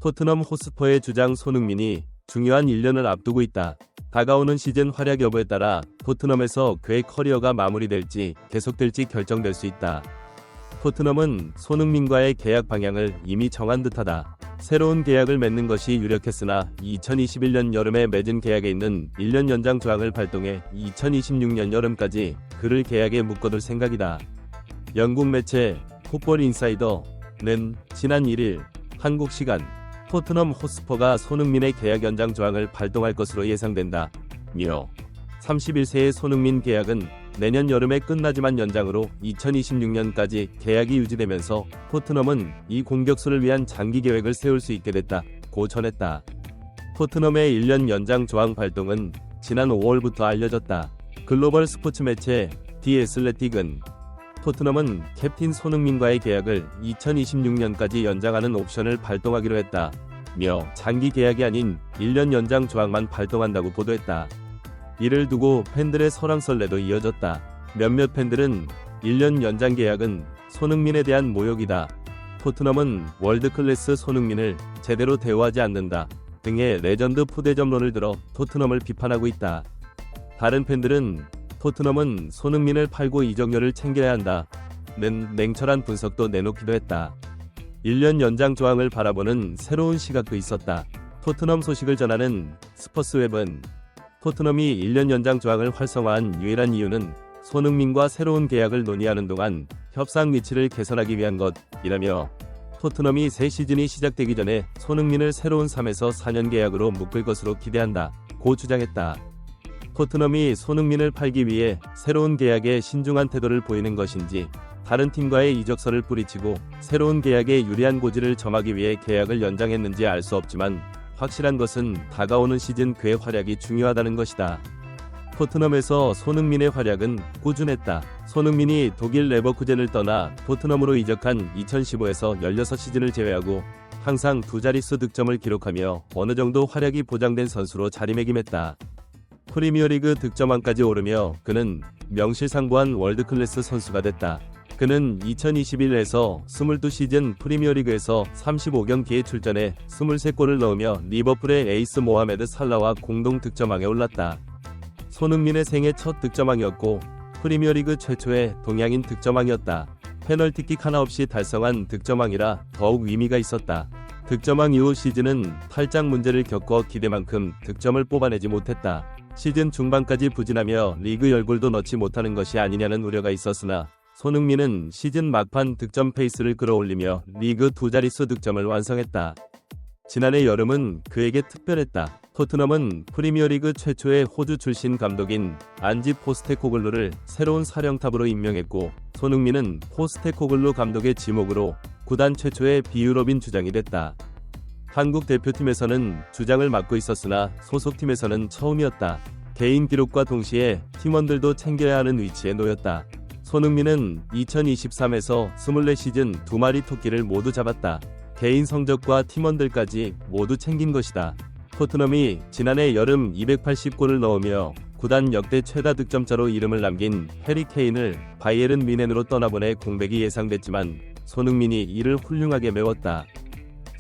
토트넘 호스퍼의 주장 손흥민이 중요한 1년을 앞두고 있다. 다가오는 시즌 활약 여부에 따라 토트넘에서 그의 커리어가 마무리될지 계속될지 결정될 수 있다. 토트넘은 손흥민과의 계약 방향을 이미 정한 듯하다. 새로운 계약을 맺는 것이 유력했으나 2021년 여름에 맺은 계약에 있는 1년 연장 조항을 발동해 2026년 여름까지 그를 계약에 묶어둘 생각이다. 영국 매체 풋볼 인사이더는 지난 1일 한국 시간 토트넘 호스퍼가 손흥민의 계약 연장 조항을 발동할 것으로 예상된다. 31세의 손흥민 계약은 내년 여름에 끝나지만 연장으로 2026년까지 계약이 유지되면서 토트넘은 이 공격수를 위한 장기 계획을 세울 수 있게 됐다고 전했다. 토트넘의 1년 연장 조항 발동은 지난 5월부터 알려졌다. 글로벌 스포츠 매체 디 애슬레틱은 토트넘은 캡틴 손흥민과의 계약을 2026년까지 연장하는 옵션을 발동하기로 했다며 장기 계약이 아닌 1년 연장 조항만 발동한다고 보도했다. 이를 두고 팬들의 설왕설래도 이어졌다. 몇몇 팬들은 1년 연장 계약은 손흥민에 대한 모욕이다. 토트넘은 월드클래스 손흥민을 제대로 대우하지 않는다 등의 레전드 푸대접론을 들어 토트넘을 비판하고 있다. 다른 팬들은 토트넘은 손흥민을 팔고 이적료를 챙겨야 한다는 냉철한 분석도 내놓기도 했다. 1년 연장 조항을 바라보는 새로운 시각도 있었다. 토트넘 소식을 전하는 스퍼스웹은 토트넘이 1년 연장 조항을 활성화한 유일한 이유는 손흥민과 새로운 계약을 논의하는 동안 협상 위치를 개선하기 위한 것이라며 토트넘이 새 시즌이 시작되기 전에 손흥민을 새로운 3에서 4년 계약으로 묶을 것으로 기대한다고 주장했다. 토트넘이 손흥민을 팔기 위해 새로운 계약에 신중한 태도를 보이는 것인지 다른 팀과의 이적설을 뿌리치고 새로운 계약에 유리한 고지를 점하기 위해 계약을 연장했는지 알 수 없지만 확실한 것은 다가오는 시즌 그의 활약이 중요하다는 것이다. 토트넘에서 손흥민의 활약은 꾸준했다. 손흥민이 독일 레버쿠젠을 떠나 토트넘으로 이적한 2015에서 16시즌을 제외하고 항상 두 자릿수 득점을 기록하며 어느 정도 활약이 보장된 선수로 자리매김했다. 프리미어리그 득점왕까지 오르며 그는 명실상부한 월드클래스 선수가 됐다. 그는 2021에서 22시즌 프리미어리그에서 35경기에 출전해 23골을 넣으며 리버풀의 에이스 모하메드 살라와 공동 득점왕에 올랐다. 손흥민의 생애 첫 득점왕이었고 프리미어리그 최초의 동양인 득점왕이었다. 페널티킥 하나 없이 달성한 득점왕이라 더욱 의미가 있었다. 득점왕 이후 시즌은 탈장 문제를 겪어 기대만큼 득점을 뽑아내지 못했다. 시즌 중반까지 부진하며 리그 열골도 넣지 못하는 것이 아니냐는 우려가 있었으나 손흥민은 시즌 막판 득점 페이스를 끌어올리며 리그 두 자릿수 득점을 완성했다. 지난해 여름은 그에게 특별했다. 토트넘은 프리미어리그 최초의 호주 출신 감독인 안지 포스테코글루를 새로운 사령탑으로 임명했고 손흥민은 포스테코글루 감독의 지목으로 구단 최초의 비유럽인 주장이 됐다. 한국 대표팀에서는 주장을 맡고 있었으나 소속팀에서는 처음이었다. 개인 기록과 동시에 팀원들도 챙겨야 하는 위치에 놓였다. 손흥민은 2023에서 24시즌 2마리 토끼를 모두 잡았다. 개인 성적과 팀원들까지 모두 챙긴 것이다. 토트넘이 지난해 여름 280골을 넣으며 구단 역대 최다 득점자로 이름을 남긴 해리 케인을 바이에른 뮌헨으로 떠나보내 공백이 예상됐지만 손흥민이 이를 훌륭하게 메웠다.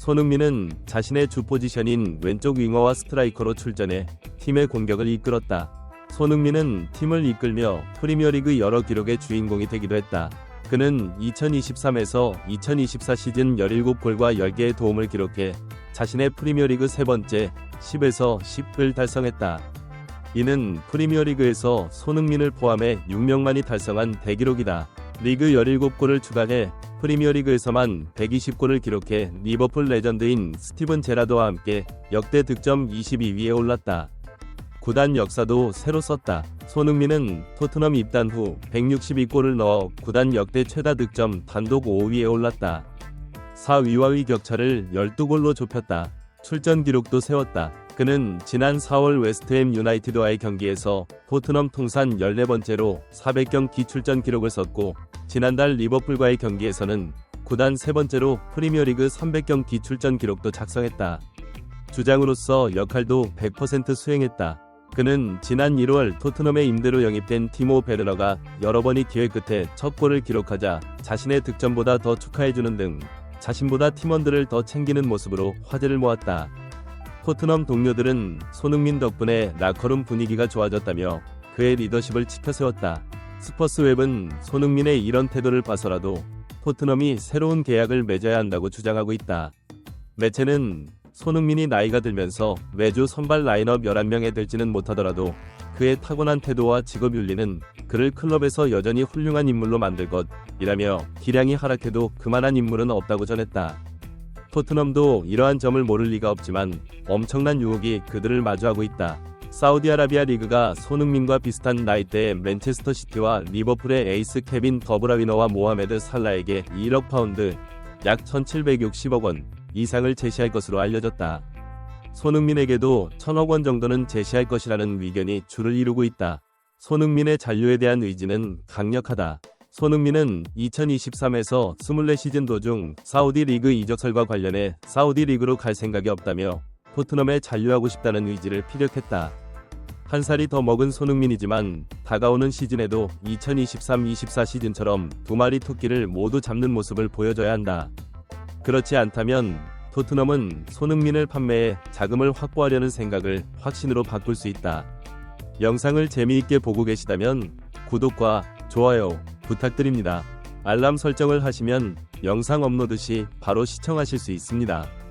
손흥민은 자신의 주 포지션인 왼쪽 윙어와 스트라이커로 출전해 팀의 공격을 이끌었다. 손흥민은 팀을 이끌며 프리미어리그 여러 기록의 주인공이 되기도 했다. 그는 2023에서 2024 시즌 17골과 10개의 도움을 기록해 자신의 프리미어리그 세 번째 10에서 10을 달성했다. 이는 프리미어리그에서 손흥민을 포함해 6명만이 달성한 대기록이다. 리그 17골을 추가해 프리미어리그에서만 120골을 기록해 리버풀 레전드인 스티븐 제라드와 함께 역대 득점 22위에 올랐다. 구단 역사도 새로 썼다. 손흥민은 토트넘 입단 후 162골을 넣어 구단 역대 최다 득점 단독 5위에 올랐다. 4위와의 격차를 12골로 좁혔다. 출전 기록도 세웠다. 그는 지난 4월 웨스트햄 유나이티드와의 경기에서 토트넘 통산 14번째로 400경기 출전 기록을 썼고 지난달 리버풀과의 경기에서는 구단 세 번째로 프리미어리그 300경기 출전 기록도 작성했다. 주장으로서 역할도 100% 수행했다. 그는 지난 1월 토트넘의 임대로 영입된 티모 베르너가 여러 번의 기회 끝에 첫 골을 기록하자 자신의 득점보다 더 축하해주는 등 자신보다 팀원들을 더 챙기는 모습으로 화제를 모았다. 토트넘 동료들은 손흥민 덕분에 라커룸 분위기가 좋아졌다며 그의 리더십을 치켜세웠다. 스퍼스웹은 손흥민의 이런 태도를 봐서라도 토트넘이 새로운 계약을 맺어야 한다고 주장하고 있다. 매체는 손흥민이 나이가 들면서 매주 선발 라인업 11명에 들지는 못하더라도 그의 타고난 태도와 직업윤리는 그를 클럽에서 여전히 훌륭한 인물로 만들 것이라며 기량이 하락해도 그만한 인물은 없다고 전했다. 토트넘도 이러한 점을 모를 리가 없지만 엄청난 유혹이 그들을 마주하고 있다. 사우디아라비아 리그가 손흥민과 비슷한 나이대의 맨체스터 시티와 리버풀의 에이스 케빈 더브라위너와 모하메드 살라에게 1억 파운드, 약 1,760억 원 이상을 제시할 것으로 알려졌다. 손흥민에게도 1,000억 원 정도는 제시할 것이라는 의견이 줄을 이루고 있다. 손흥민의 잔류에 대한 의지는 강력하다. 손흥민은 2023에서 24시즌 도중 사우디 리그 이적설과 관련해 사우디 리그로 갈 생각이 없다며 토트넘에 잔류하고 싶다는 의지를 피력했다. 한 살이 더 먹은 손흥민이지만 다가오는 시즌에도 2023-24 시즌처럼 두 마리 토끼를 모두 잡는 모습을 보여줘야 한다. 그렇지 않다면 토트넘은 손흥민을 판매해 자금을 확보하려는 생각을 확신으로 바꿀 수 있다. 영상을 재미있게 보고 계시다면 구독과 좋아요 부탁드립니다. 알람 설정을 하시면 영상 업로드 시 바로 시청하실 수 있습니다.